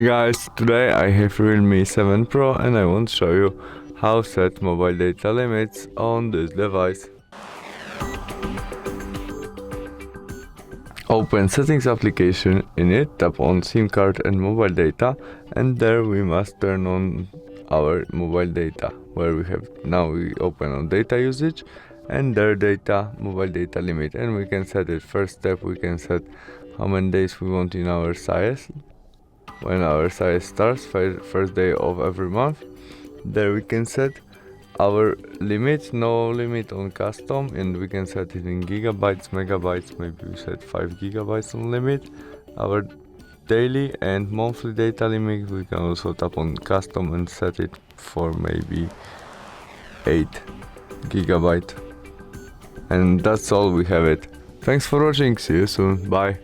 Guys, today I have Realme 7 Pro and I want to show you how set mobile data limits on this device. Open settings application. In it, tap on SIM card and mobile data, and there we must turn on our mobile data, where we open on data usage and there mobile data limit, and we can set it. First step, we can set how many days we want in our size. When our size starts, first day of every month, there we can set our limit, no limit on custom, and we can set it in gigabytes, megabytes, maybe we set 5 gigabytes on limit. Our daily and monthly data limit, we can also tap on custom and set it for maybe 8 gigabyte. And that's all, we have it. Thanks for watching, see you soon, bye.